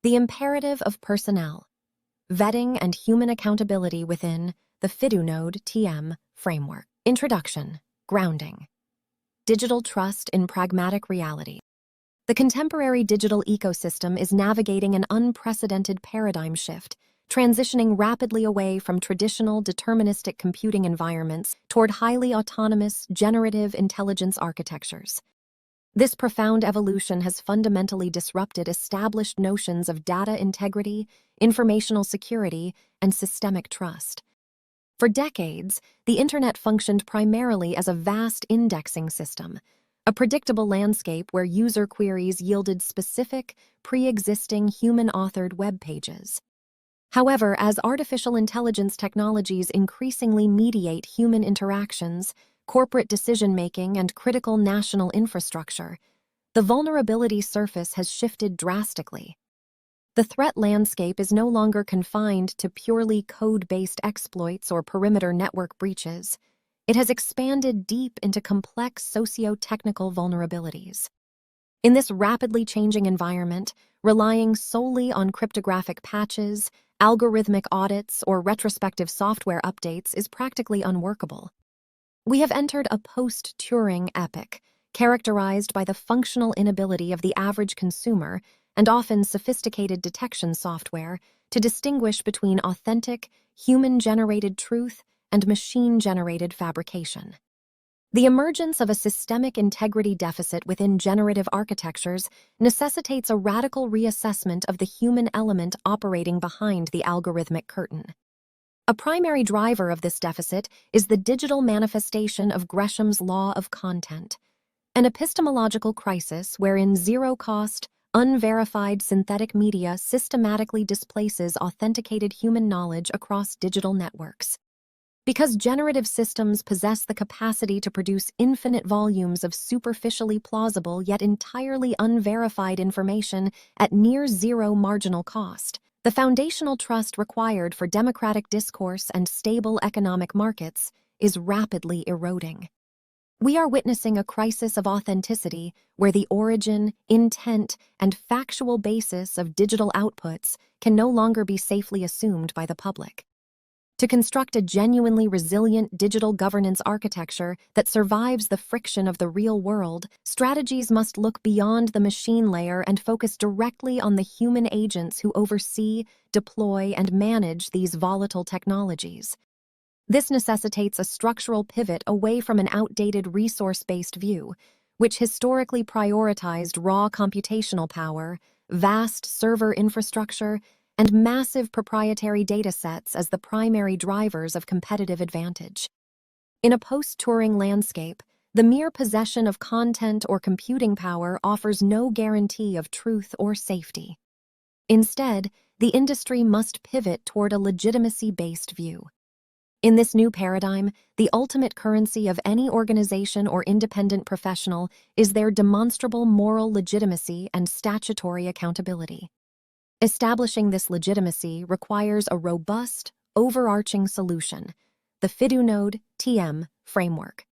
The imperative of personnel, vetting and human accountability within the FiduNode framework. Introduction, grounding. Digital trust in pragmatic reality. The contemporary digital ecosystem is navigating an unprecedented paradigm shift, transitioning rapidly away from traditional deterministic computing environments toward highly autonomous, generative intelligence architectures. This profound evolution has fundamentally disrupted established notions of data integrity, informational security, and systemic trust. For decades, the Internet functioned primarily as a vast indexing system, a predictable landscape where user queries yielded specific, pre-existing human-authored web pages. However, as artificial intelligence technologies increasingly mediate human interactions, corporate decision-making, and critical national infrastructure, the vulnerability surface has shifted drastically. The threat landscape is no longer confined to purely code-based exploits or perimeter network breaches. It has expanded deep into complex socio-technical vulnerabilities. In this rapidly changing environment, relying solely on cryptographic patches, algorithmic audits, or retrospective software updates is practically unworkable. We have entered a post-Turing epoch, characterized by the functional inability of the average consumer and often sophisticated detection software to distinguish between authentic, human-generated truth and machine-generated fabrication. The emergence of a systemic integrity deficit within generative architectures necessitates a radical reassessment of the human element operating behind the algorithmic curtain. A primary driver of this deficit is the digital manifestation of Gresham's law of content, an epistemological crisis wherein zero-cost, unverified synthetic media systematically displaces authenticated human knowledge across digital networks. Because generative systems possess the capacity to produce infinite volumes of superficially plausible yet entirely unverified information at near zero marginal cost, the foundational trust required for democratic discourse and stable economic markets is rapidly eroding. We are witnessing a crisis of authenticity where the origin, intent, and factual basis of digital outputs can no longer be safely assumed by the public. To construct a genuinely resilient digital governance architecture that survives the friction of the real world, strategies must look beyond the machine layer and focus directly on the human agents who oversee, deploy, and manage these volatile technologies. This necessitates a structural pivot away from an outdated resource-based view, which historically prioritized raw computational power, vast server infrastructure, and massive proprietary datasets as the primary drivers of competitive advantage. In a post-Turing landscape, the mere possession of content or computing power offers no guarantee of truth or safety. Instead, the industry must pivot toward a legitimacy-based view. In this new paradigm, the ultimate currency of any organization or independent professional is their demonstrable moral legitimacy and statutory accountability. Establishing this legitimacy requires a robust, overarching solution, the FiduNode Framework.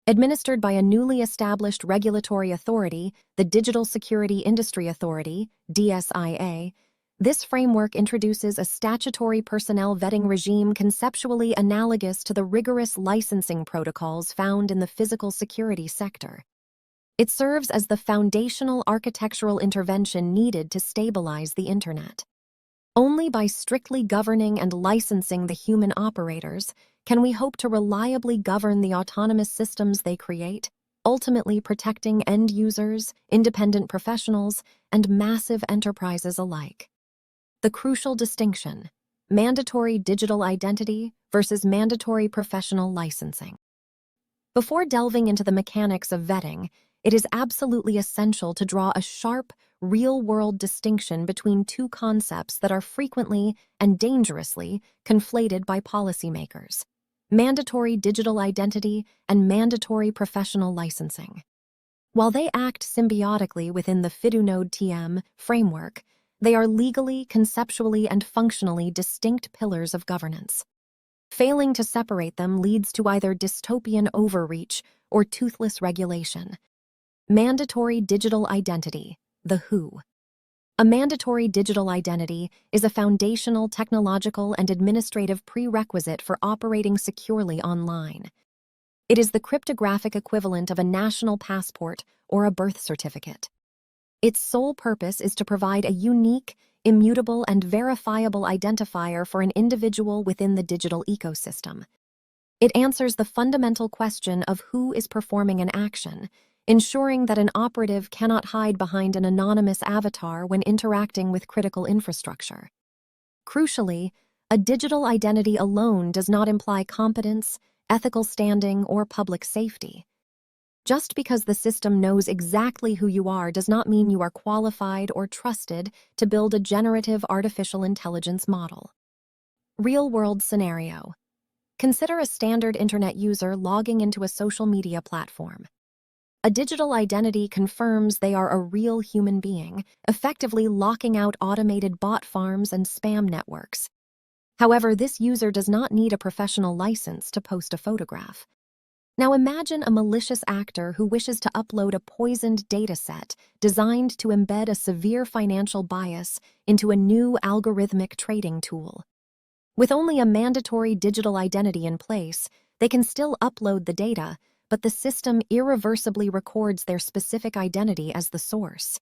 Administered by a newly established regulatory authority, the Digital Security Industry Authority, DSIA, this framework introduces a statutory personnel vetting regime conceptually analogous to the rigorous licensing protocols found in the physical security sector. It serves as the foundational architectural intervention needed to stabilize the Internet. Only by strictly governing and licensing the human operators can we hope to reliably govern the autonomous systems they create, ultimately protecting end users, independent professionals, and massive enterprises alike. The crucial distinction: mandatory digital identity versus mandatory professional licensing. Before delving into the mechanics of vetting, it is absolutely essential to draw a sharp, real-world distinction between two concepts that are frequently and dangerously conflated by policymakers: mandatory digital identity and mandatory professional licensing. While they act symbiotically within the FiduNode framework, they are legally, conceptually, and functionally distinct pillars of governance. Failing to separate them leads to either dystopian overreach or toothless regulation. Mandatory digital identity, the WHO. A mandatory digital identity is a foundational technological and administrative prerequisite for operating securely online. It is the cryptographic equivalent of a national passport or a birth certificate. Its sole purpose is to provide a unique, immutable, and verifiable identifier for an individual within the digital ecosystem. It answers the fundamental question of who is performing an action, ensuring that an operative cannot hide behind an anonymous avatar when interacting with critical infrastructure. Crucially, a digital identity alone does not imply competence, ethical standing, or public safety. Just because the system knows exactly who you are does not mean you are qualified or trusted to build a generative artificial intelligence model. Real-world scenario. Consider a standard internet user logging into a social media platform. A digital identity confirms they are a real human being, effectively locking out automated bot farms and spam networks. However, this user does not need a professional license to post a photograph. Now imagine a malicious actor who wishes to upload a poisoned dataset designed to embed a severe financial bias into a new algorithmic trading tool. With only a mandatory digital identity in place, they can still upload the data, but the system irreversibly records their specific identity as the source.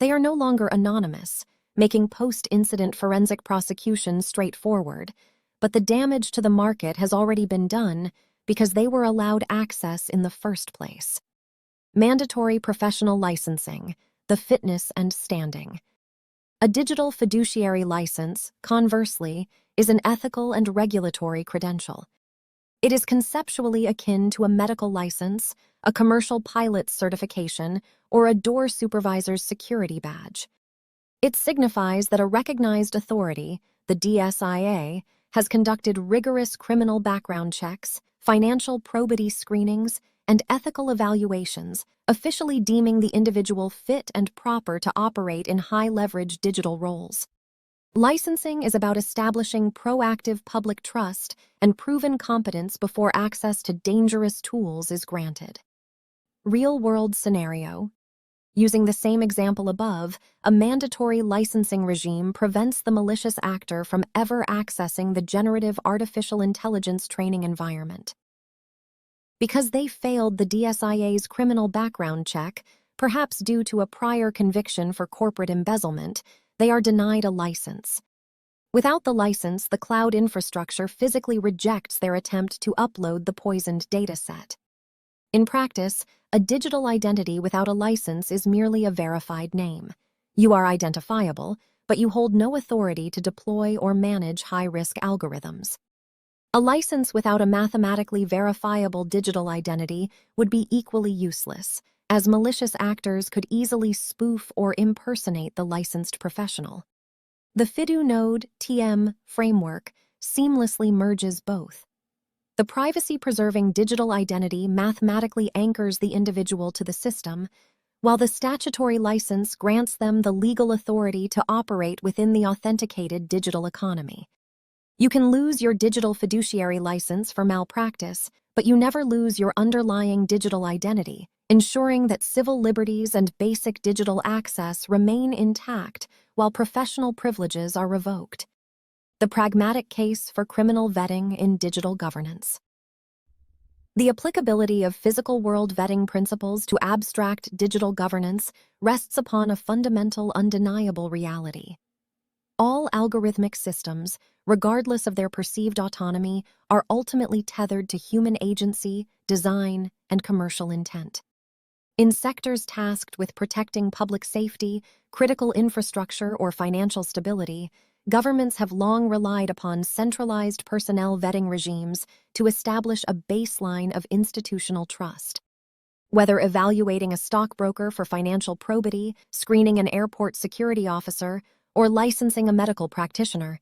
They are no longer anonymous, making post-incident forensic prosecution straightforward, but the damage to the market has already been done because they were allowed access in the first place. Mandatory professional licensing, the fitness and standing. A digital fiduciary license, conversely, is an ethical and regulatory credential. It is conceptually akin to a medical license, a commercial pilot's certification, or a door supervisor's security badge. It signifies that a recognized authority, the DSIA, has conducted rigorous criminal background checks, financial probity screenings, and ethical evaluations, officially deeming the individual fit and proper to operate in high-leverage digital roles. Licensing is about establishing proactive public trust and proven competence before access to dangerous tools is granted. Real-world scenario. Using the same example above, a mandatory licensing regime prevents the malicious actor from ever accessing the generative artificial intelligence training environment. Because they failed the DSIA's criminal background check, perhaps due to a prior conviction for corporate embezzlement, they are denied a license. Without the license, the cloud infrastructure physically rejects their attempt to upload the poisoned dataset. In practice, a digital identity without a license is merely a verified name. You are identifiable, but you hold no authority to deploy or manage high-risk algorithms. A license without a mathematically verifiable digital identity would be equally useless, as malicious actors could easily spoof or impersonate the licensed professional. The FiduNode framework seamlessly merges both. The privacy-preserving digital identity mathematically anchors the individual to the system, while the statutory license grants them the legal authority to operate within the authenticated digital economy. You can lose your digital fiduciary license for malpractice, but you never lose your underlying digital identity, ensuring that civil liberties and basic digital access remain intact while professional privileges are revoked. The pragmatic case for criminal vetting in digital governance. The applicability of physical world vetting principles to abstract digital governance rests upon a fundamental, undeniable reality. All algorithmic systems, regardless of their perceived autonomy, are ultimately tethered to human agency, design, and commercial intent. In sectors tasked with protecting public safety, critical infrastructure, or financial stability, governments have long relied upon centralized personnel vetting regimes to establish a baseline of institutional trust. Whether evaluating a stockbroker for financial probity, screening an airport security officer, or licensing a medical practitioner,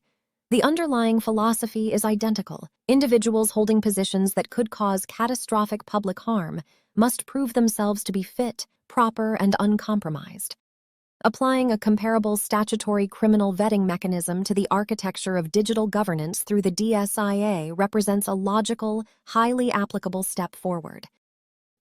the underlying philosophy is identical. Individuals holding positions that could cause catastrophic public harm must prove themselves to be fit, proper, and uncompromised. Applying a comparable statutory criminal vetting mechanism to the architecture of digital governance through the DSIA represents a logical, highly applicable step forward.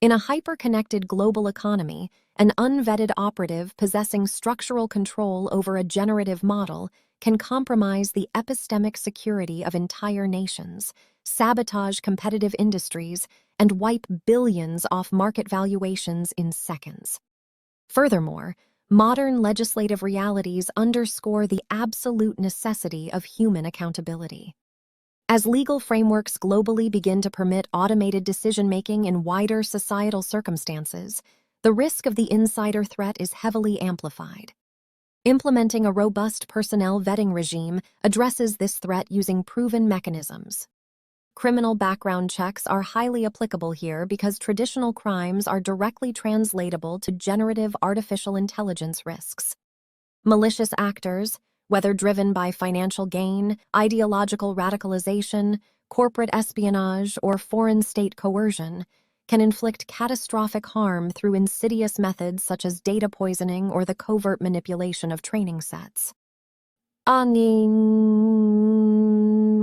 In a hyper-connected global economy, an unvetted operative possessing structural control over a generative model can compromise the epistemic security of entire nations, sabotage competitive industries, and wipe billions off market valuations in seconds. Furthermore, modern legislative realities underscore the absolute necessity of human accountability. As legal frameworks globally begin to permit automated decision-making in wider societal circumstances, the risk of the insider threat is heavily amplified. Implementing a robust personnel vetting regime addresses this threat using proven mechanisms. Criminal background checks are highly applicable here because traditional crimes are directly translatable to generative artificial intelligence risks. Malicious actors, whether driven by financial gain, ideological radicalization, corporate espionage, or foreign state coercion, can inflict catastrophic harm through insidious methods such as data poisoning or the covert manipulation of training sets.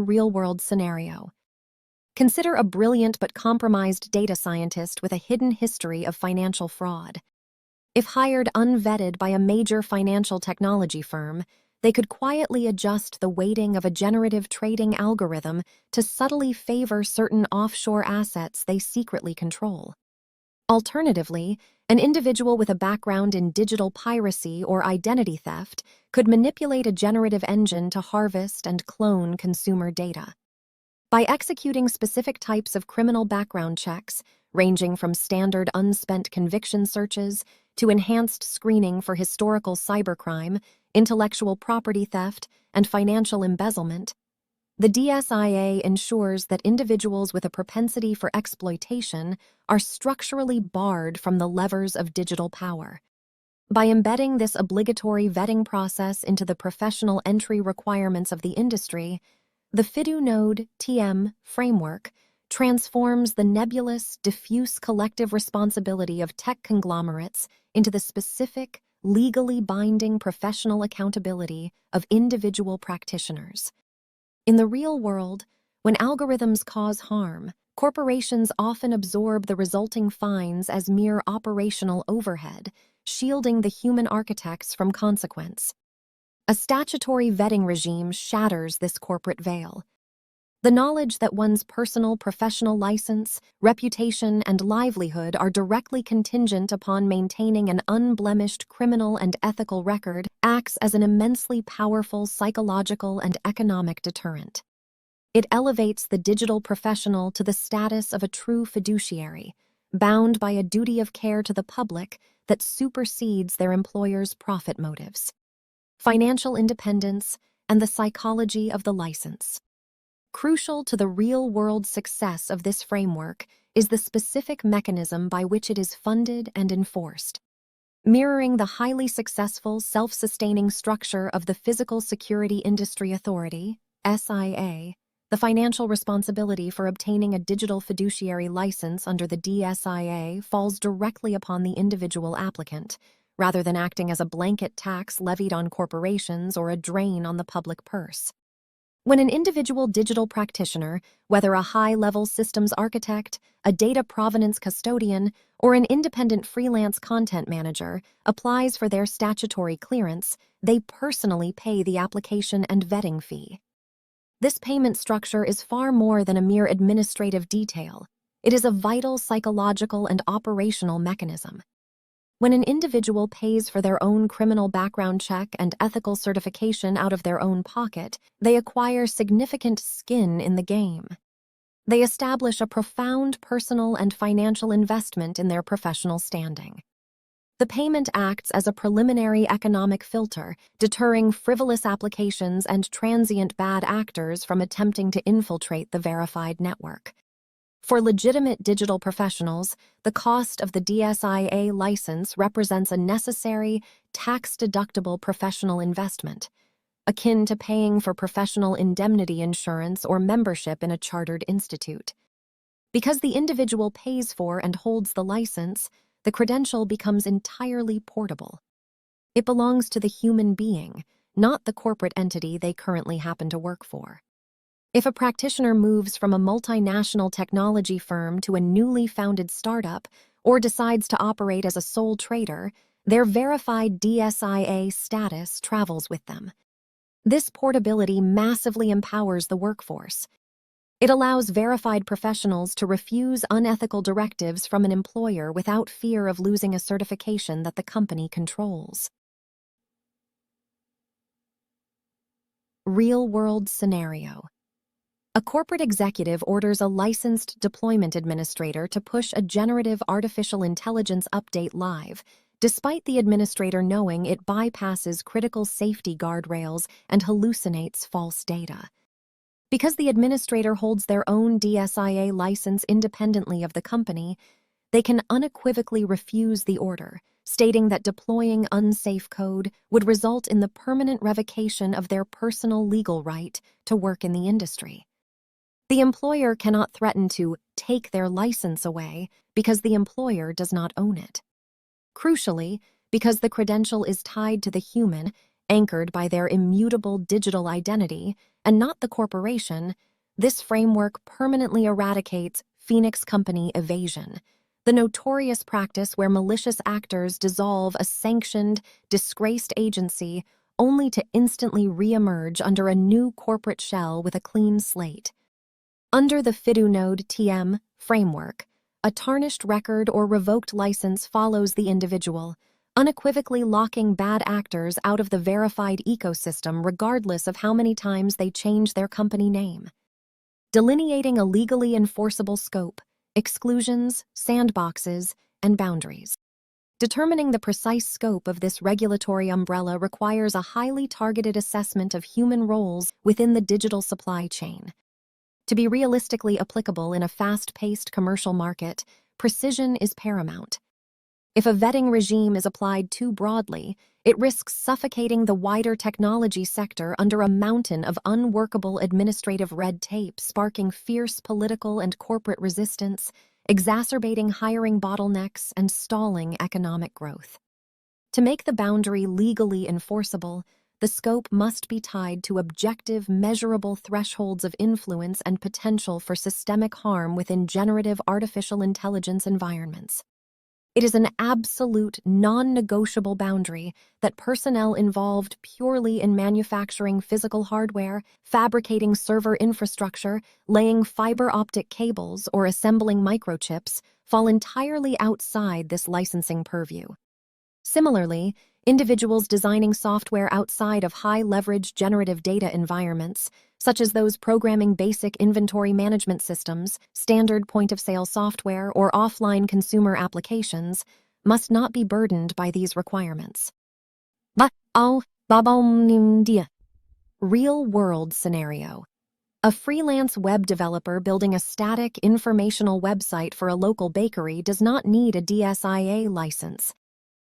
Real-world scenario. Consider a brilliant but compromised data scientist with a hidden history of financial fraud. If hired unvetted by a major financial technology firm, they could quietly adjust the weighting of a generative trading algorithm to subtly favor certain offshore assets they secretly control. Alternatively, an individual with a background in digital piracy or identity theft could manipulate a generative engine to harvest and clone consumer data. By executing specific types of criminal background checks, ranging from standard unspent conviction searches to enhanced screening for historical cybercrime, intellectual property theft, and financial embezzlement, the DSIA ensures that individuals with a propensity for exploitation are structurally barred from the levers of digital power. By embedding this obligatory vetting process into the professional entry requirements of the industry, the FiduNode Framework transforms the nebulous, diffuse collective responsibility of tech conglomerates into the specific, legally binding professional accountability of individual practitioners. In the real world, when algorithms cause harm, corporations often absorb the resulting fines as mere operational overhead, shielding the human architects from consequence. A statutory vetting regime shatters this corporate veil. The knowledge that one's personal professional license, reputation, and livelihood are directly contingent upon maintaining an unblemished criminal and ethical record acts as an immensely powerful psychological and economic deterrent. It elevates the digital professional to the status of a true fiduciary, bound by a duty of care to the public that supersedes their employer's profit motives. Financial independence, and the psychology of the license. Crucial to the real-world success of this framework is the specific mechanism by which it is funded and enforced. Mirroring the highly successful, self-sustaining structure of the Physical Security Industry Authority, SIA, the financial responsibility for obtaining a digital fiduciary license under the DSIA falls directly upon the individual applicant, rather than acting as a blanket tax levied on corporations or a drain on the public purse. When an individual digital practitioner, whether a high-level systems architect, a data provenance custodian, or an independent freelance content manager, applies for their statutory clearance, they personally pay the application and vetting fee. This payment structure is far more than a mere administrative detail. It is a vital psychological and operational mechanism. When an individual pays for their own criminal background check and ethical certification out of their own pocket, they acquire significant skin in the game. They establish a profound personal and financial investment in their professional standing. The payment acts as a preliminary economic filter, deterring frivolous applications and transient bad actors from attempting to infiltrate the verified network. For legitimate digital professionals, the cost of the DSIA license represents a necessary, tax-deductible professional investment, akin to paying for professional indemnity insurance or membership in a chartered institute. Because the individual pays for and holds the license, the credential becomes entirely portable. It belongs to the human being, not the corporate entity they currently happen to work for. If a practitioner moves from a multinational technology firm to a newly founded startup or decides to operate as a sole trader, their verified DSIA status travels with them. This portability massively empowers the workforce. It allows verified professionals to refuse unethical directives from an employer without fear of losing a certification that the company controls. Real-world scenario. A corporate executive orders a licensed deployment administrator to push a generative artificial intelligence update live, despite the administrator knowing it bypasses critical safety guardrails and hallucinates false data. Because the administrator holds their own DSIA license independently of the company, they can unequivocally refuse the order, stating that deploying unsafe code would result in the permanent revocation of their personal legal right to work in the industry. The employer cannot threaten to take their license away because the employer does not own it. Crucially, because the credential is tied to the human, anchored by their immutable digital identity, and not the corporation, this framework permanently eradicates Phoenix Company evasion, the notorious practice where malicious actors dissolve a sanctioned, disgraced agency only to instantly re-emerge under a new corporate shell with a clean slate. Under the FiduNode framework, a tarnished record or revoked license follows the individual, unequivocally locking bad actors out of the verified ecosystem regardless of how many times they change their company name. Delineating a legally enforceable scope, exclusions, sandboxes, and boundaries. Determining the precise scope of this regulatory umbrella requires a highly targeted assessment of human roles within the digital supply chain. To be realistically applicable in a fast-paced commercial market, precision is paramount. If a vetting regime is applied too broadly, it risks suffocating the wider technology sector under a mountain of unworkable administrative red tape, sparking fierce political and corporate resistance, exacerbating hiring bottlenecks, and stalling economic growth. To make the boundary legally enforceable, the scope must be tied to objective, measurable thresholds of influence and potential for systemic harm within generative artificial intelligence environments. It is an absolute, non-negotiable boundary that personnel involved purely in manufacturing physical hardware, fabricating server infrastructure, laying fiber optic cables, or assembling microchips fall entirely outside this licensing purview. Similarly, individuals designing software outside of high-leverage generative data environments, such as those programming basic inventory management systems, standard point-of-sale software, or offline consumer applications, must not be burdened by these requirements. Real-world scenario. A freelance web developer building a static informational website for a local bakery does not need a DSIA license.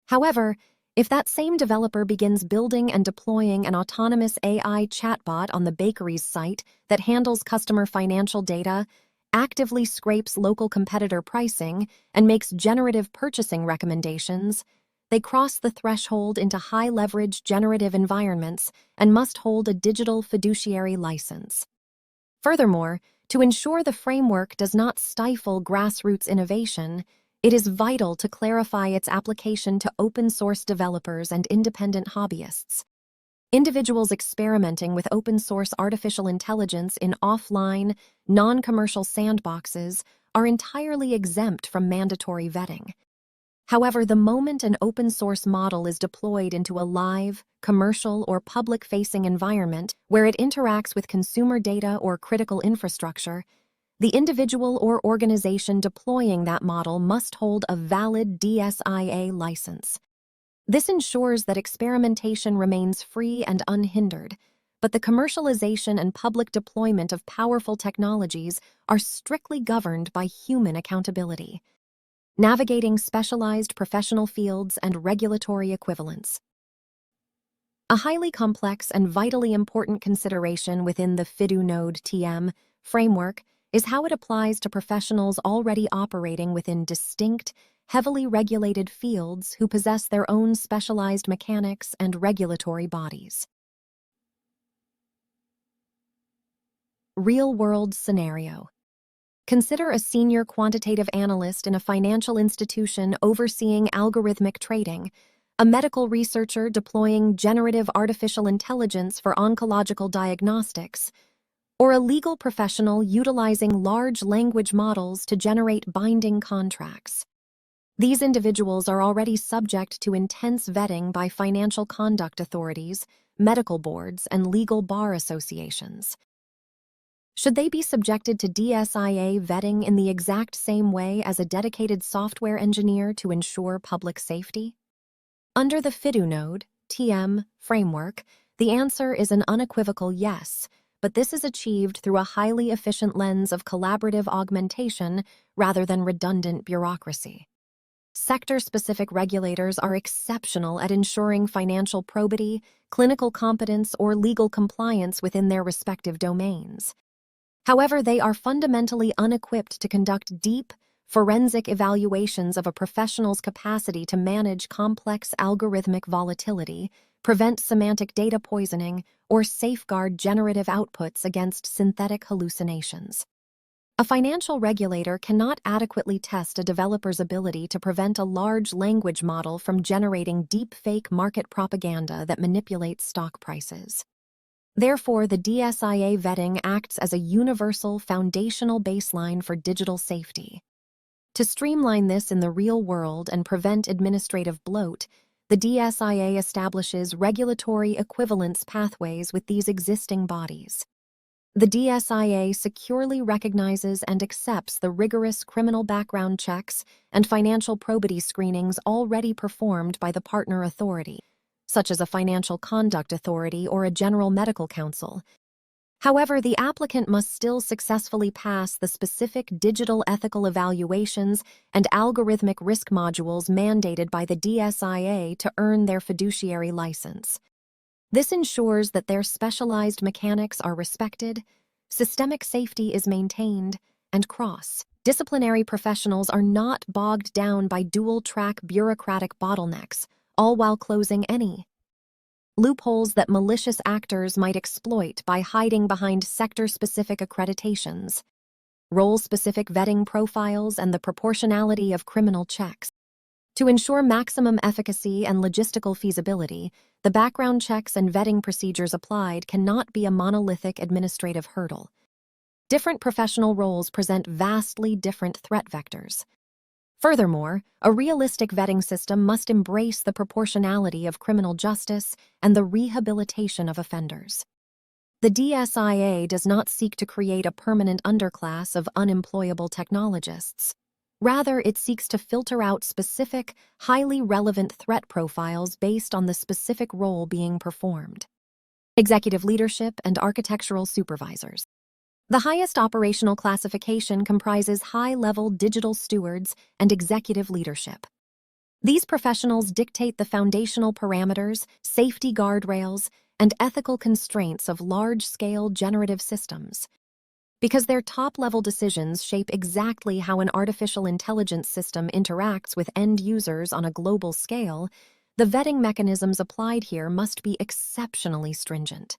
However, if that same developer begins building and deploying an autonomous AI chatbot on the bakery's site that handles customer financial data, actively scrapes local competitor pricing, and makes generative purchasing recommendations, they cross the threshold into high-leverage generative environments and must hold a digital fiduciary license. Furthermore, to ensure the framework does not stifle grassroots innovation, it is vital to clarify its application to open-source developers and independent hobbyists. Individuals experimenting with open-source artificial intelligence in offline, non-commercial sandboxes are entirely exempt from mandatory vetting. However, the moment an open-source model is deployed into a live, commercial, or public-facing environment where it interacts with consumer data or critical infrastructure, the individual or organization deploying that model must hold a valid DSIA license. This ensures that experimentation remains free and unhindered, but the commercialization and public deployment of powerful technologies are strictly governed by human accountability. Navigating specialized professional fields and regulatory equivalence. A highly complex and vitally important consideration within the FiduNode framework is how it applies to professionals already operating within distinct, heavily regulated fields who possess their own specialized mechanics and regulatory bodies. Real-world scenario. Consider a senior quantitative analyst in a financial institution overseeing algorithmic trading, a medical researcher deploying generative artificial intelligence for oncological diagnostics, or a legal professional utilizing large language models to generate binding contracts. These individuals are already subject to intense vetting by financial conduct authorities, medical boards, and legal bar associations. Should they be subjected to DSIA vetting in the exact same way as a dedicated software engineer to ensure public safety? Under the FiduNode framework, the answer is an unequivocal yes, but this is achieved through a highly efficient lens of collaborative augmentation rather than redundant bureaucracy. Sector-specific regulators are exceptional at ensuring financial probity, clinical competence, or legal compliance within their respective domains. However, they are fundamentally unequipped to conduct deep, forensic evaluations of a professional's capacity to manage complex algorithmic volatility, prevent semantic data poisoning, or safeguard generative outputs against synthetic hallucinations. A financial regulator cannot adequately test a developer's ability to prevent a large language model from generating deepfake market propaganda that manipulates stock prices. Therefore, the DSIA vetting acts as a universal foundational baseline for digital safety. To streamline this in the real world and prevent administrative bloat, the DSIA establishes regulatory equivalence pathways with these existing bodies. The DSIA securely recognizes and accepts the rigorous criminal background checks and financial probity screenings already performed by the partner authority, such as a financial conduct authority or a general medical counsel. However, the applicant must still successfully pass the specific digital ethical evaluations and algorithmic risk modules mandated by the DSIA to earn their fiduciary license. This ensures that their specialized mechanics are respected, systemic safety is maintained, and cross-disciplinary professionals are not bogged down by dual-track bureaucratic bottlenecks, all while closing any loopholes that malicious actors might exploit by hiding behind sector-specific accreditations, role-specific vetting profiles, and the proportionality of criminal checks. To ensure maximum efficacy and logistical feasibility, the background checks and vetting procedures applied cannot be a monolithic administrative hurdle. Different professional roles present vastly different threat vectors. Furthermore, a realistic vetting system must embrace the proportionality of criminal justice and the rehabilitation of offenders. The DSIA does not seek to create a permanent underclass of unemployable technologists. Rather, it seeks to filter out specific, highly relevant threat profiles based on the specific role being performed. Executive leadership and architectural supervisors. The highest operational classification comprises high-level digital stewards and executive leadership. These professionals dictate the foundational parameters, safety guardrails, and ethical constraints of large-scale generative systems. Because their top-level decisions shape exactly how an artificial intelligence system interacts with end users on a global scale, the vetting mechanisms applied here must be exceptionally stringent.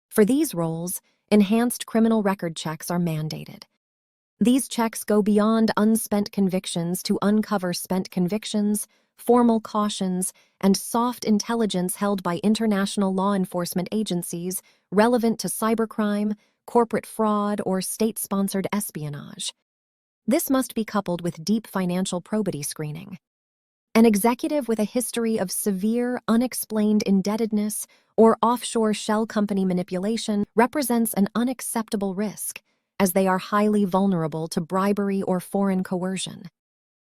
For these roles, enhanced criminal record checks are mandated. These checks go beyond unspent convictions to uncover spent convictions, formal cautions, and soft intelligence held by international law enforcement agencies relevant to cybercrime, corporate fraud, or state-sponsored espionage. This must be coupled with deep financial probity screening. An executive with a history of severe, unexplained indebtedness or offshore shell company manipulation represents an unacceptable risk, as they are highly vulnerable to bribery or foreign coercion.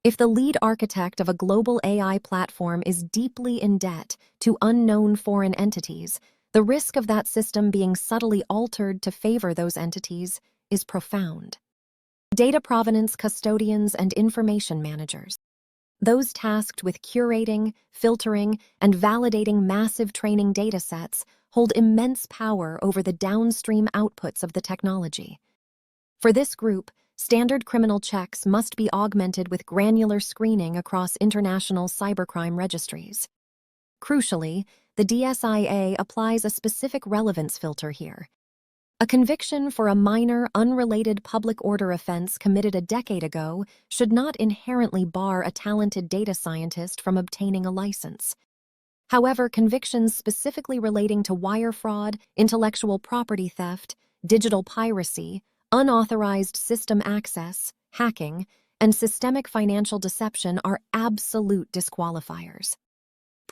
If the lead architect of a global AI platform is deeply in debt to unknown foreign entities, the risk of that system being subtly altered to favor those entities is profound. Data provenance custodians and information managers. Those tasked with curating, filtering, and validating massive training datasets hold immense power over the downstream outputs of the technology. For this group, standard criminal checks must be augmented with granular screening across international cybercrime registries. Crucially, the DSIA applies a specific relevance filter here. A conviction for a minor, unrelated public order offense committed a decade ago should not inherently bar a talented data scientist from obtaining a license. However, convictions specifically relating to wire fraud, intellectual property theft, digital piracy, unauthorized system access, hacking, and systemic financial deception are absolute disqualifiers.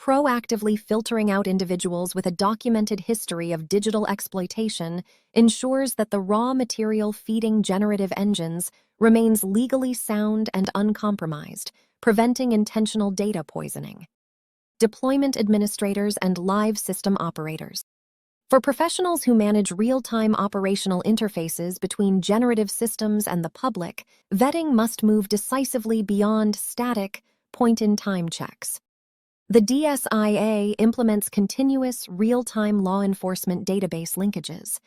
Proactively filtering out individuals with a documented history of digital exploitation ensures that the raw material feeding generative engines remains legally sound and uncompromised, preventing intentional data poisoning. Deployment administrators and live system operators. For professionals who manage real-time operational interfaces between generative systems and the public, vetting must move decisively beyond static, point-in-time checks. The DSIA implements continuous, real-time law enforcement database linkages.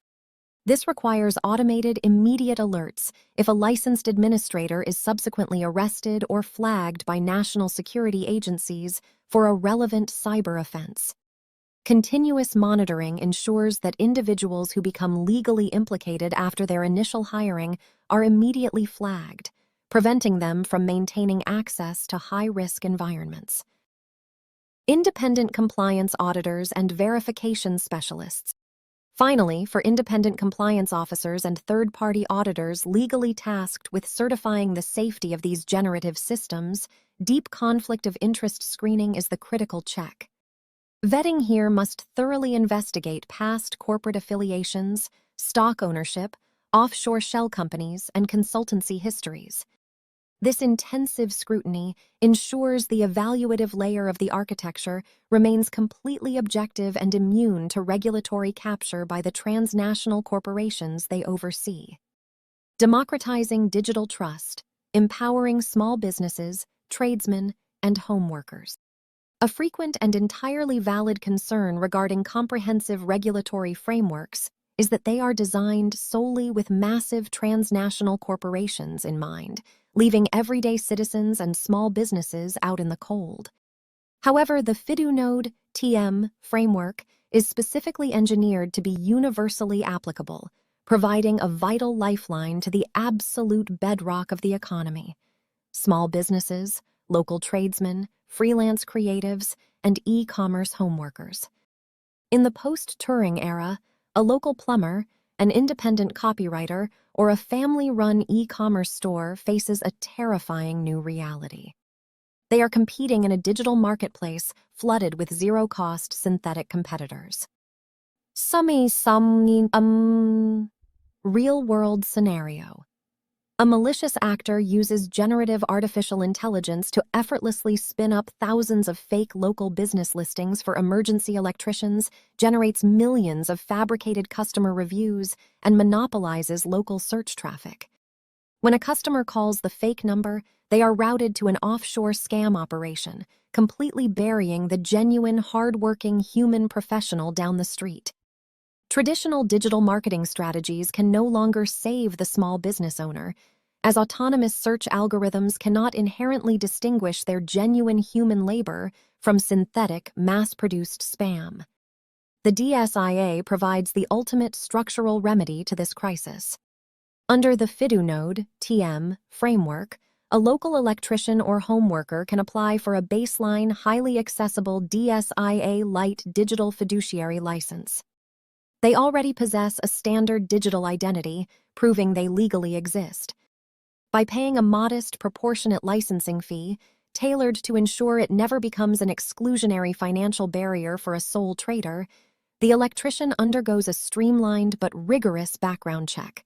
This requires automated, immediate alerts if a licensed administrator is subsequently arrested or flagged by national security agencies for a relevant cyber offense. Continuous monitoring ensures that individuals who become legally implicated after their initial hiring are immediately flagged, preventing them from maintaining access to high-risk environments. Independent compliance auditors and verification specialists. Finally, for independent compliance officers and third-party auditors legally tasked with certifying the safety of these generative systems, deep conflict of interest screening is the critical check. Vetting here must thoroughly investigate past corporate affiliations, stock ownership, offshore shell companies, and consultancy histories. This intensive scrutiny ensures the evaluative layer of the architecture remains completely objective and immune to regulatory capture by the transnational corporations they oversee. Democratizing digital trust, empowering small businesses, tradesmen, and home workers. A frequent and entirely valid concern regarding comprehensive regulatory frameworks is that they are designed solely with massive transnational corporations in mind, leaving everyday citizens and small businesses out in the cold. However, the FiduNode framework is specifically engineered to be universally applicable, providing a vital lifeline to the absolute bedrock of the economy. Small businesses, local tradesmen, freelance creatives, and e-commerce homeworkers. In the post-Turing era, a local plumber, an independent copywriter, or a family-run e-commerce store faces a terrifying new reality. They are competing in a digital marketplace flooded with zero-cost synthetic competitors. Real-world scenario. A malicious actor uses generative artificial intelligence to effortlessly spin up thousands of fake local business listings for emergency electricians, generates millions of fabricated customer reviews, and monopolizes local search traffic. When a customer calls the fake number, they are routed to an offshore scam operation, completely burying the genuine, hard-working human professional down the street. Traditional digital marketing strategies can no longer save the small business owner, as autonomous search algorithms cannot inherently distinguish their genuine human labor from synthetic, mass-produced spam. The DSIA provides the ultimate structural remedy to this crisis. Under the FiduNode framework, a local electrician or home worker can apply for a baseline, highly accessible DSIA Lite digital fiduciary license. They already possess a standard digital identity, proving they legally exist. By paying a modest, proportionate licensing fee, tailored to ensure it never becomes an exclusionary financial barrier for a sole trader, the electrician undergoes a streamlined but rigorous background check.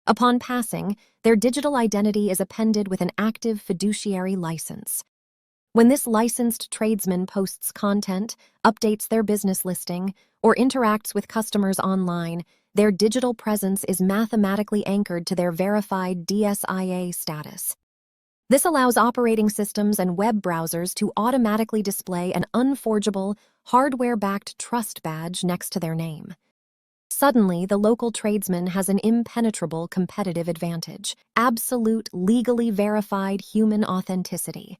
Upon passing, their digital identity is appended with an active fiduciary license. When this licensed tradesman posts content, updates their business listing, or interacts with customers online, their digital presence is mathematically anchored to their verified DSIA status. This allows operating systems and web browsers to automatically display an unforgeable, hardware-backed trust badge next to their name. Suddenly, the local tradesman has an impenetrable competitive advantage: absolute, legally verified human authenticity.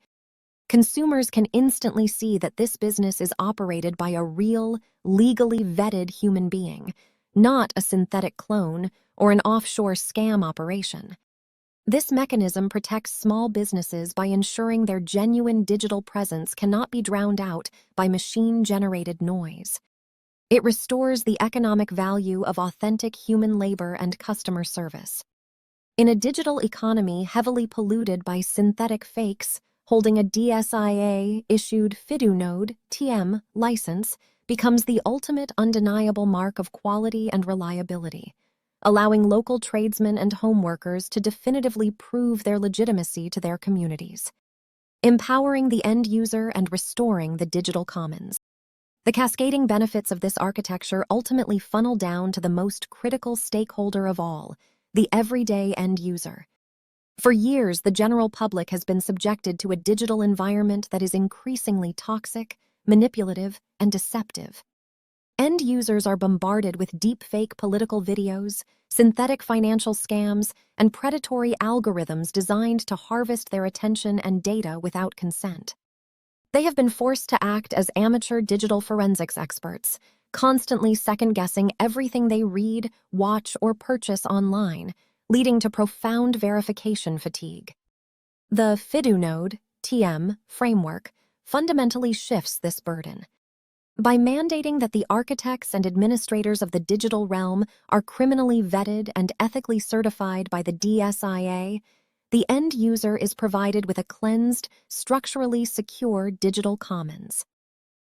Consumers can instantly see that this business is operated by a real, legally vetted human being, not a synthetic clone or an offshore scam operation. This mechanism protects small businesses by ensuring their genuine digital presence cannot be drowned out by machine-generated noise. It restores the economic value of authentic human labor and customer service. In a digital economy heavily polluted by synthetic fakes, holding a DSIA-issued FiduNode TM license becomes the ultimate undeniable mark of quality and reliability, allowing local tradesmen and homeworkers to definitively prove their legitimacy to their communities, empowering the end user and restoring the digital commons. The cascading benefits of this architecture ultimately funnel down to the most critical stakeholder of all, the everyday end user. For years, the general public has been subjected to a digital environment that is increasingly toxic, manipulative, and deceptive. End users are bombarded with deepfake political videos, synthetic financial scams, and predatory algorithms designed to harvest their attention and data without consent. They have been forced to act as amateur digital forensics experts, constantly second-guessing everything they read, watch, or purchase online, leading to profound verification fatigue. The FiduNode TM framework fundamentally shifts this burden. By mandating that the architects and administrators of the digital realm are criminally vetted and ethically certified by the DSIA, the end user is provided with a cleansed, structurally secure digital commons.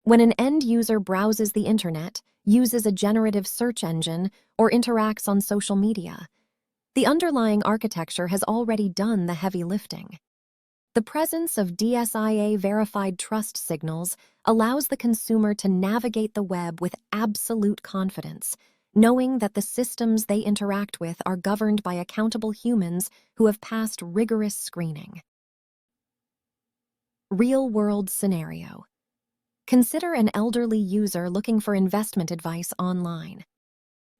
When an end user browses the internet, uses a generative search engine, or interacts on social media, the underlying architecture has already done the heavy lifting. The presence of DSIA-verified trust signals allows the consumer to navigate the web with absolute confidence, knowing that the systems they interact with are governed by accountable humans who have passed rigorous screening. Real-world scenario. Consider an elderly user looking for investment advice online.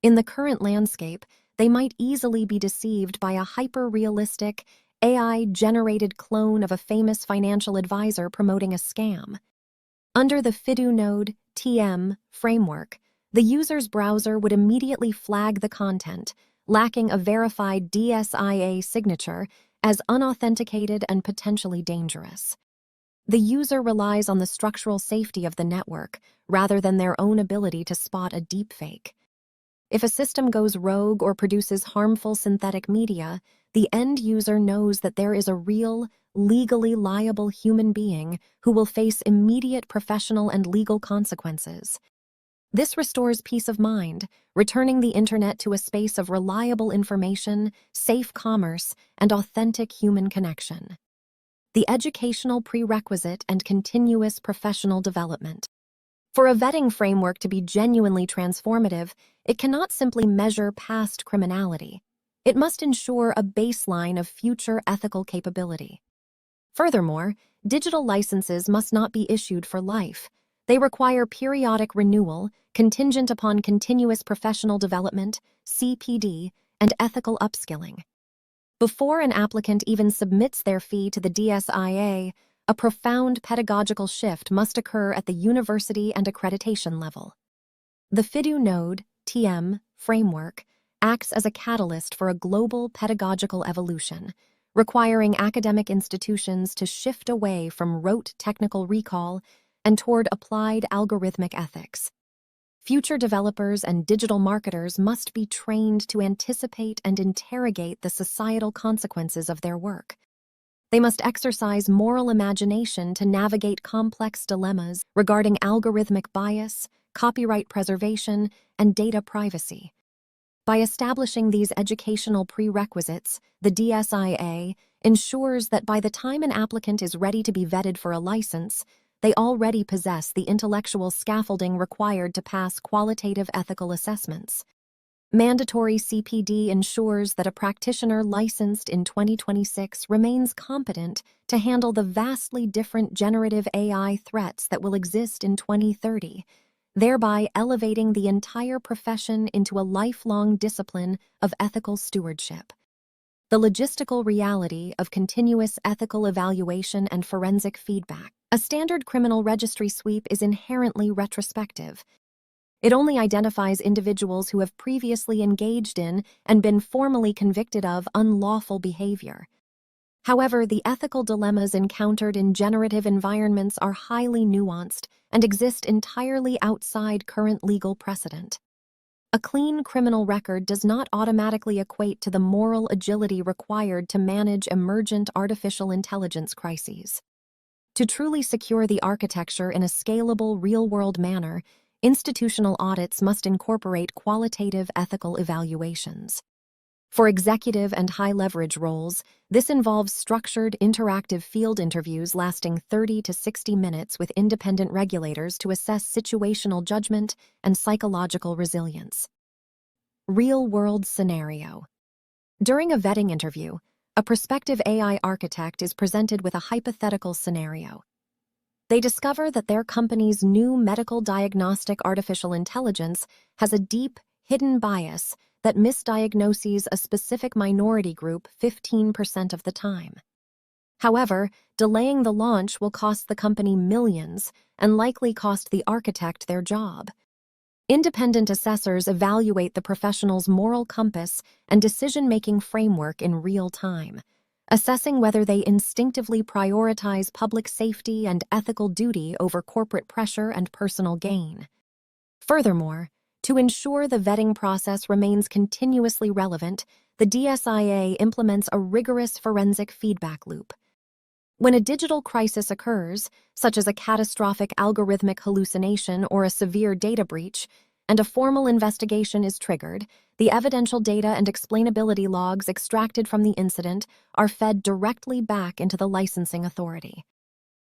In the current landscape, they might easily be deceived by a hyper-realistic, AI-generated clone of a famous financial advisor promoting a scam. Under the FiduNode TM framework, the user's browser would immediately flag the content, lacking a verified DSIA signature, as unauthenticated and potentially dangerous. The user relies on the structural safety of the network rather than their own ability to spot a deepfake. If a system goes rogue or produces harmful synthetic media, the end user knows that there is a real, legally liable human being who will face immediate professional and legal consequences. This restores peace of mind, returning the internet to a space of reliable information, safe commerce, and authentic human connection. The educational prerequisite and continuous professional development. For a vetting framework to be genuinely transformative, it cannot simply measure past criminality. It must ensure a baseline of future ethical capability. Furthermore, digital licenses must not be issued for life. They require periodic renewal, contingent upon continuous professional development, CPD, and ethical upskilling. Before an applicant even submits their fee to the DSIA, a profound pedagogical shift must occur at the university and accreditation level. The FiduNode TM framework acts as a catalyst for a global pedagogical evolution, requiring academic institutions to shift away from rote technical recall and toward applied algorithmic ethics. Future developers and digital marketers must be trained to anticipate and interrogate the societal consequences of their work. They must exercise moral imagination to navigate complex dilemmas regarding algorithmic bias, copyright preservation, and data privacy. By establishing these educational prerequisites, the DSIA ensures that by the time an applicant is ready to be vetted for a license, they already possess the intellectual scaffolding required to pass qualitative ethical assessments. Mandatory CPD ensures that a practitioner licensed in 2026 remains competent to handle the vastly different generative AI threats that will exist in 2030, thereby elevating the entire profession into a lifelong discipline of ethical stewardship. The logistical reality of continuous ethical evaluation and forensic feedback. A standard criminal registry sweep is inherently retrospective. It only identifies individuals who have previously engaged in and been formally convicted of unlawful behavior. However, the ethical dilemmas encountered in generative environments are highly nuanced and exist entirely outside current legal precedent. A clean criminal record does not automatically equate to the moral agility required to manage emergent artificial intelligence crises. To truly secure the architecture in a scalable, real-world manner, institutional audits must incorporate qualitative ethical evaluations. For executive and high-leverage roles, this involves structured, interactive field interviews lasting 30 to 60 minutes with independent regulators to assess situational judgment and psychological resilience. Real-world scenario. During a vetting interview, a prospective AI architect is presented with a hypothetical scenario. They discover that their company's new medical diagnostic artificial intelligence has a deep, hidden bias that misdiagnoses a specific minority group 15% of the time. However, delaying the launch will cost the company millions and likely cost the architect their job. Independent assessors evaluate the professional's moral compass and decision-making framework in real time, assessing whether they instinctively prioritize public safety and ethical duty over corporate pressure and personal gain. Furthermore, to ensure the vetting process remains continuously relevant, the DSIA implements a rigorous forensic feedback loop. When a digital crisis occurs, such as a catastrophic algorithmic hallucination or a severe data breach, and a formal investigation is triggered, the evidential data and explainability logs extracted from the incident are fed directly back into the licensing authority.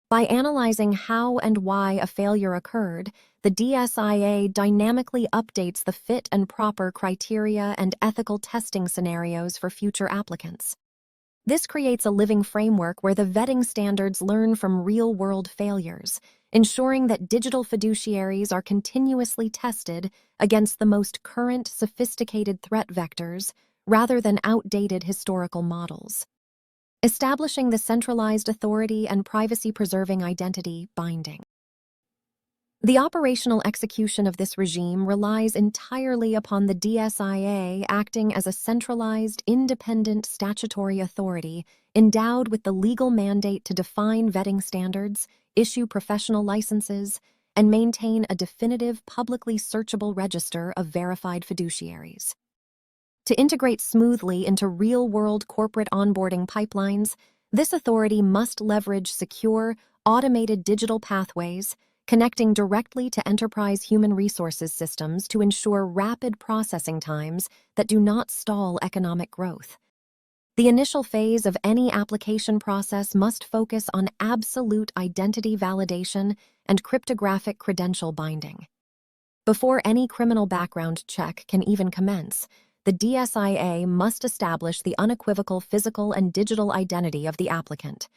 By analyzing how and why a failure occurred, the DSIA dynamically updates the fit and proper criteria and ethical testing scenarios for future applicants. This creates a living framework where the vetting standards learn from real-world failures, ensuring that digital fiduciaries are continuously tested against the most current, sophisticated threat vectors rather than outdated historical models. Establishing the centralized authority and privacy-preserving identity binding. The operational execution of this regime relies entirely upon the DSIA acting as a centralized, independent statutory authority endowed with the legal mandate to define vetting standards, issue professional licenses, and maintain a definitive, publicly searchable register of verified fiduciaries. To integrate smoothly into real-world corporate onboarding pipelines, this authority must leverage secure, automated digital pathways, connecting directly to enterprise human resources systems to ensure rapid processing times that do not stall economic growth. The initial phase of any application process must focus on absolute identity validation and cryptographic credential binding. Before any criminal background check can even commence, the DSIA must establish the unequivocal physical and digital identity of the applicant.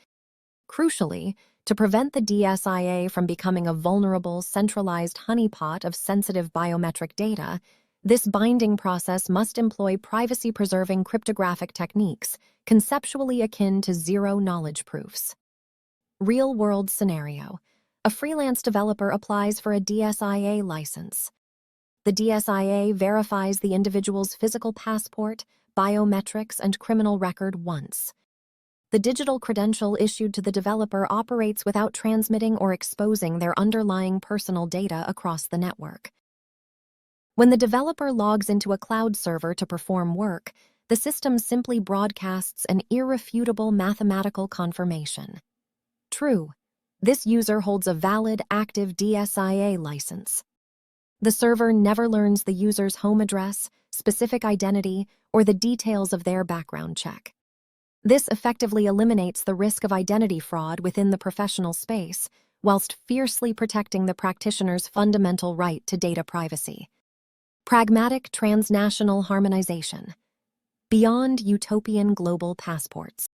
Crucially, to prevent the DSIA from becoming a vulnerable, centralized honeypot of sensitive biometric data, this binding process must employ privacy-preserving cryptographic techniques, conceptually akin to zero-knowledge proofs. Real-world scenario. A freelance developer applies for a DSIA license. The DSIA verifies the individual's physical passport, biometrics, and criminal record once. The digital credential issued to the developer operates without transmitting or exposing their underlying personal data across the network. When the developer logs into a cloud server to perform work, the system simply broadcasts an irrefutable mathematical confirmation. True, this user holds a valid, active DSIA license. The server never learns the user's home address, specific identity, or the details of their background check. This effectively eliminates the risk of identity fraud within the professional space, whilst fiercely protecting the practitioner's fundamental right to data privacy. Pragmatic transnational harmonization. Beyond utopian global passports.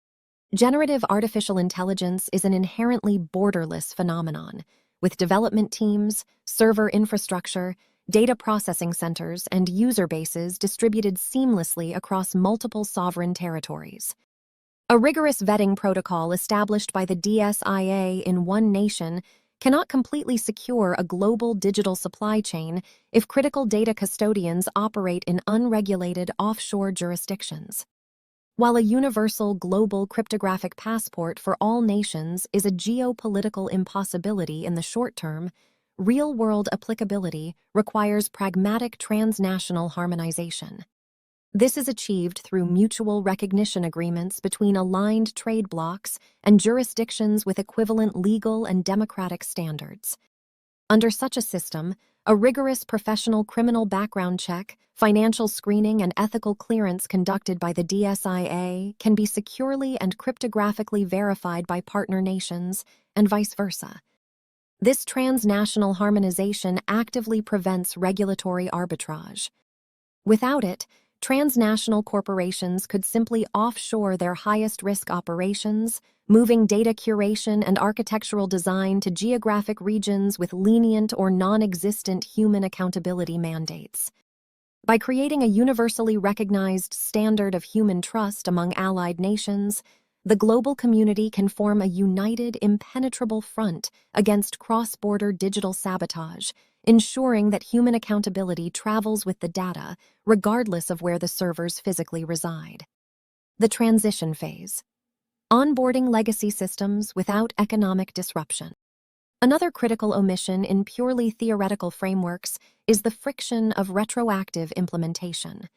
Generative artificial intelligence is an inherently borderless phenomenon, with development teams, server infrastructure, data processing centers, and user bases distributed seamlessly across multiple sovereign territories. A rigorous vetting protocol established by the DSIA in one nation cannot completely secure a global digital supply chain if critical data custodians operate in unregulated offshore jurisdictions. While a universal global cryptographic passport for all nations is a geopolitical impossibility in the short term, real-world applicability requires pragmatic transnational harmonization. This is achieved through mutual recognition agreements between aligned trade blocs and jurisdictions with equivalent legal and democratic standards. Under such a system, a rigorous professional criminal background check, financial screening, and ethical clearance conducted by the DSIA can be securely and cryptographically verified by partner nations, and vice versa. This transnational harmonization actively prevents regulatory arbitrage. Without it, transnational corporations could simply offshore their highest-risk operations, moving data curation and architectural design to geographic regions with lenient or non-existent human accountability mandates. By creating a universally recognized standard of human trust among allied nations, the global community can form a united, impenetrable front against cross-border digital sabotage, ensuring that human accountability travels with the data, regardless of where the servers physically reside. The transition phase. Onboarding legacy systems without economic disruption. Another critical omission in purely theoretical frameworks is the friction of retroactive implementation.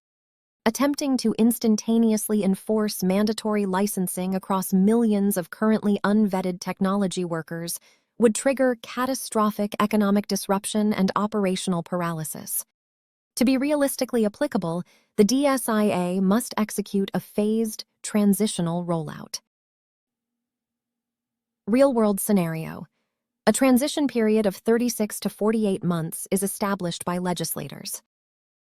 Attempting to instantaneously enforce mandatory licensing across millions of currently unvetted technology workers would trigger catastrophic economic disruption and operational paralysis. To be realistically applicable, the DSIA must execute a phased, transitional rollout. Real-world scenario. A transition period of 36 to 48 months is established by legislators.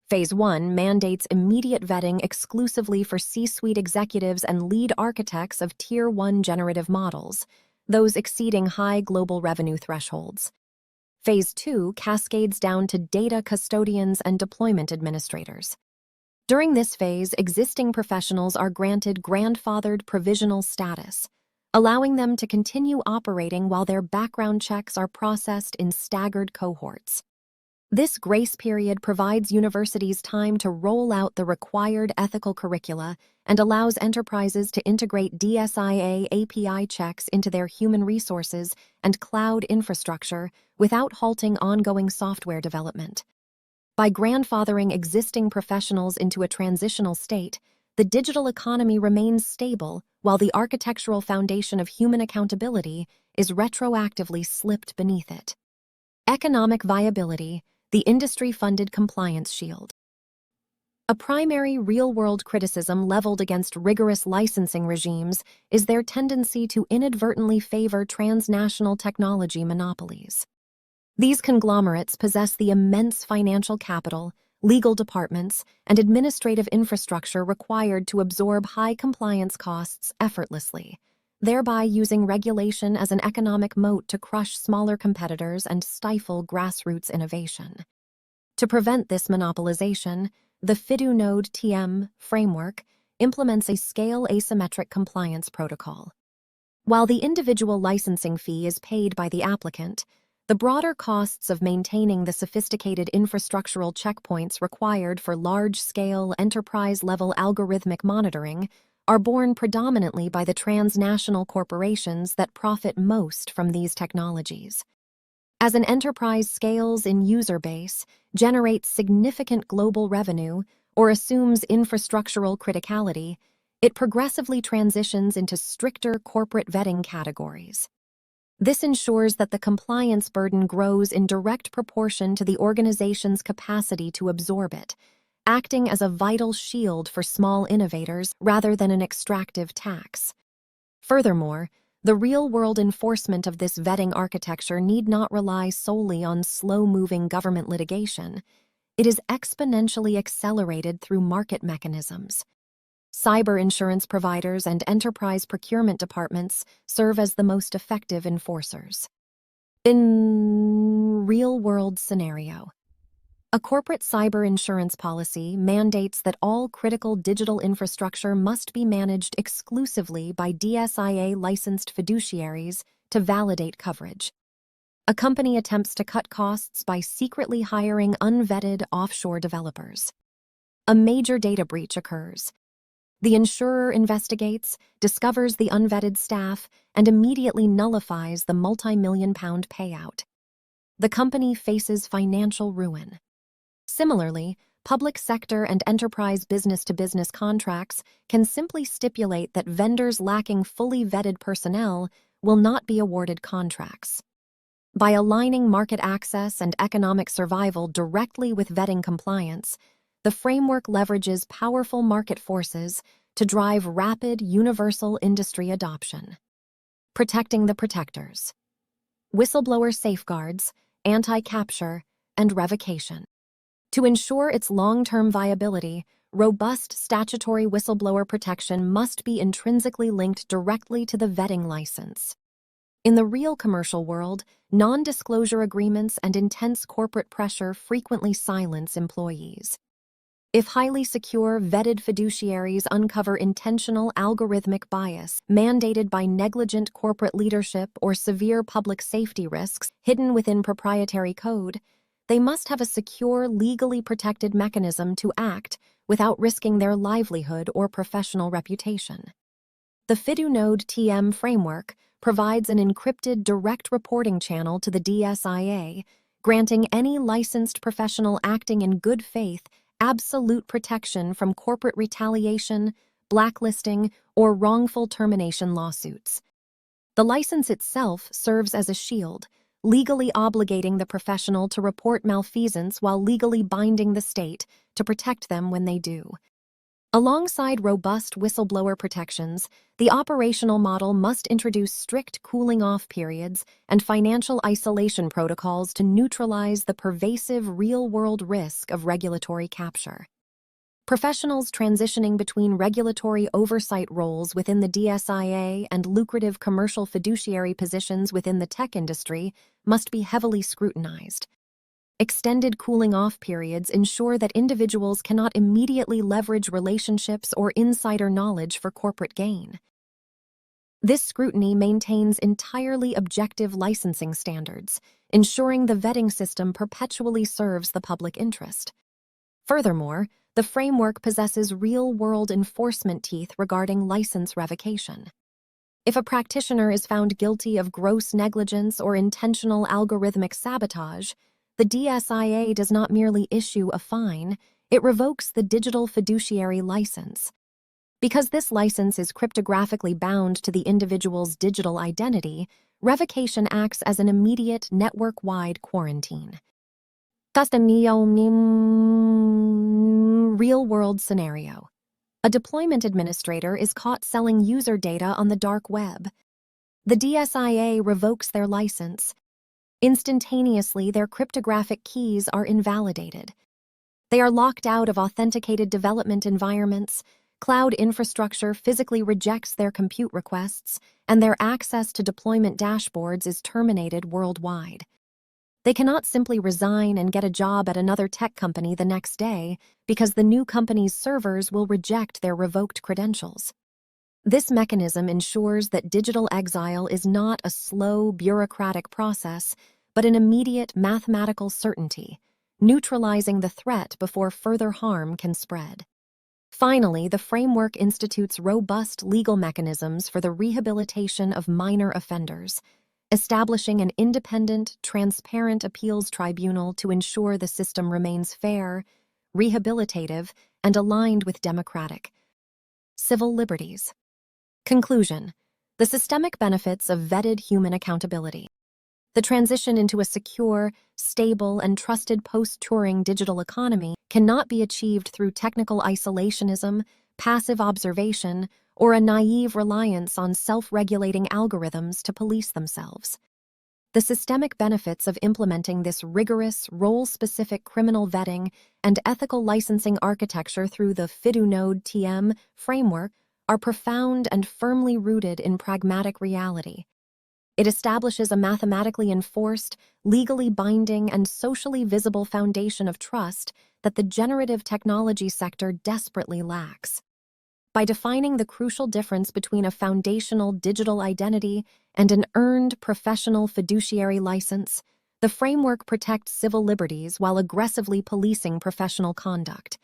Phase 1 mandates immediate vetting exclusively for C-suite executives and lead architects of Tier 1 generative models, those exceeding high global revenue thresholds. Phase 2 cascades down to data custodians and deployment administrators. During this phase, existing professionals are granted grandfathered provisional status, allowing them to continue operating while their background checks are processed in staggered cohorts. This grace period provides universities time to roll out the required ethical curricula and allows enterprises to integrate DSIA API checks into their human resources and cloud infrastructure without halting ongoing software development. By grandfathering existing professionals into a transitional state, the digital economy remains stable while the architectural foundation of human accountability is retroactively slipped beneath it. Economic viability. The industry-funded compliance shield. A primary real-world criticism leveled against rigorous licensing regimes is their tendency to inadvertently favor transnational technology monopolies. These conglomerates possess the immense financial capital, legal departments, and administrative infrastructure required to absorb high compliance costs effortlessly, thereby using regulation as an economic moat to crush smaller competitors and stifle grassroots innovation. To prevent this monopolization, the FiduNode Framework implements a scale asymmetric compliance protocol. While the individual licensing fee is paid by the applicant, the broader costs of maintaining the sophisticated infrastructural checkpoints required for large-scale, enterprise-level algorithmic monitoring are borne predominantly by the transnational corporations that profit most from these technologies. As an enterprise scales in user base, generates significant global revenue, or assumes infrastructural criticality, it progressively transitions into stricter corporate vetting categories. This ensures that the compliance burden grows in direct proportion to the organization's capacity to absorb it, acting as a vital shield for small innovators rather than an extractive tax. Furthermore, the real-world enforcement of this vetting architecture need not rely solely on slow-moving government litigation. It is exponentially accelerated through market mechanisms. Cyber insurance providers and enterprise procurement departments serve as the most effective enforcers. In real-world scenario, a corporate cyber insurance policy mandates that all critical digital infrastructure must be managed exclusively by DSIA-licensed fiduciaries to validate coverage. A company attempts to cut costs by secretly hiring unvetted offshore developers. A major data breach occurs. The insurer investigates, discovers the unvetted staff, and immediately nullifies the multi-million-pound payout. The company faces financial ruin. Similarly, public sector and enterprise business-to-business contracts can simply stipulate that vendors lacking fully vetted personnel will not be awarded contracts. By aligning market access and economic survival directly with vetting compliance, the framework leverages powerful market forces to drive rapid, universal industry adoption. Protecting the protectors. Whistleblower safeguards, anti-capture, and revocation. To ensure its long-term viability, robust statutory whistleblower protection must be intrinsically linked directly to the vetting license. In the real commercial world, non-disclosure agreements and intense corporate pressure frequently silence employees. If highly secure, vetted fiduciaries uncover intentional algorithmic bias mandated by negligent corporate leadership or severe public safety risks hidden within proprietary code, they must have a secure, legally protected mechanism to act without risking their livelihood or professional reputation. The FiduNode TM framework provides an encrypted direct reporting channel to the DSIA, granting any licensed professional acting in good faith absolute protection from corporate retaliation, blacklisting, or wrongful termination lawsuits. The license itself serves as a shield, legally obligating the professional to report malfeasance while legally binding the state to protect them when they do. Alongside robust whistleblower protections, the operational model must introduce strict cooling-off periods and financial isolation protocols to neutralize the pervasive real-world risk of regulatory capture. Professionals transitioning between regulatory oversight roles within the DSIA and lucrative commercial fiduciary positions within the tech industry must be heavily scrutinized. Extended cooling-off periods ensure that individuals cannot immediately leverage relationships or insider knowledge for corporate gain. This scrutiny maintains entirely objective licensing standards, ensuring the vetting system perpetually serves the public interest. Furthermore, the framework possesses real-world enforcement teeth regarding license revocation. If a practitioner is found guilty of gross negligence or intentional algorithmic sabotage, the DSIA does not merely issue a fine, it revokes the digital fiduciary license. Because this license is cryptographically bound to the individual's digital identity, revocation acts as an immediate network-wide quarantine. Real-world scenario. A deployment administrator is caught selling user data on the dark web. The DSIA revokes their license. Instantaneously, their cryptographic keys are invalidated. They are locked out of authenticated development environments, cloud infrastructure physically rejects their compute requests, and their access to deployment dashboards is terminated worldwide. They cannot simply resign and get a job at another tech company the next day because the new company's servers will reject their revoked credentials. This mechanism ensures that digital exile is not a slow, bureaucratic process, but an immediate mathematical certainty, neutralizing the threat before further harm can spread. Finally, the framework institutes robust legal mechanisms for the rehabilitation of minor offenders, establishing an independent, transparent appeals tribunal to ensure the system remains fair, rehabilitative, and aligned with democratic civil liberties. Conclusion: the systemic benefits of vetted human accountability. The transition into a secure, stable, and trusted post-Turing digital economy cannot be achieved through technical isolationism, passive observation, or a naive reliance on self-regulating algorithms to police themselves. The systemic benefits of implementing this rigorous, role-specific criminal vetting and ethical licensing architecture through the FiduNode TM framework are profound and firmly rooted in pragmatic reality. It establishes a mathematically enforced, legally binding, and socially visible foundation of trust that the generative technology sector desperately lacks. By defining the crucial difference between a foundational digital identity and an earned professional fiduciary license, the framework protects civil liberties while aggressively policing professional conduct.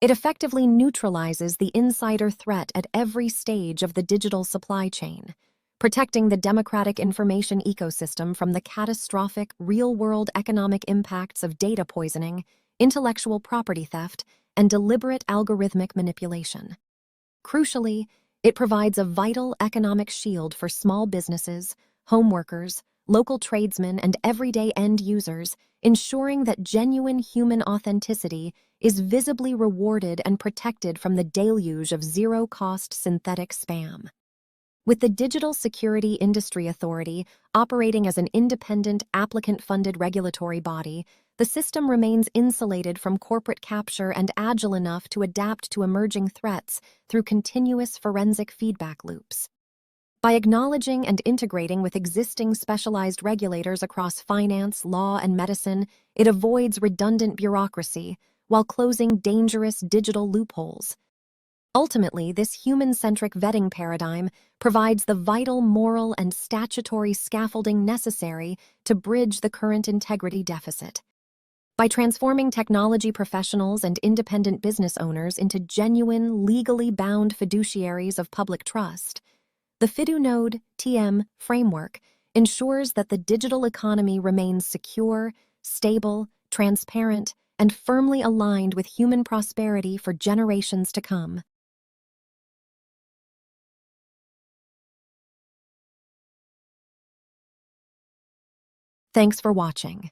It effectively neutralizes the insider threat at every stage of the digital supply chain, protecting the democratic information ecosystem from the catastrophic real-world economic impacts of data poisoning, intellectual property theft, and deliberate algorithmic manipulation. Crucially, it provides a vital economic shield for small businesses, home workers, local tradesmen, and everyday end users, ensuring that genuine human authenticity is visibly rewarded and protected from the deluge of zero-cost synthetic spam. With the Digital Security Industry Authority operating as an independent, applicant-funded regulatory body, the system remains insulated from corporate capture and agile enough to adapt to emerging threats through continuous forensic feedback loops. By acknowledging and integrating with existing specialized regulators across finance, law, and medicine, it avoids redundant bureaucracy while closing dangerous digital loopholes. Ultimately, this human-centric vetting paradigm provides the vital moral and statutory scaffolding necessary to bridge the current integrity deficit. By transforming technology professionals and independent business owners into genuine, legally bound fiduciaries of public trust, the FiduNode framework ensures that the digital economy remains secure, stable, transparent, and firmly aligned with human prosperity for generations to come. Thanks for watching.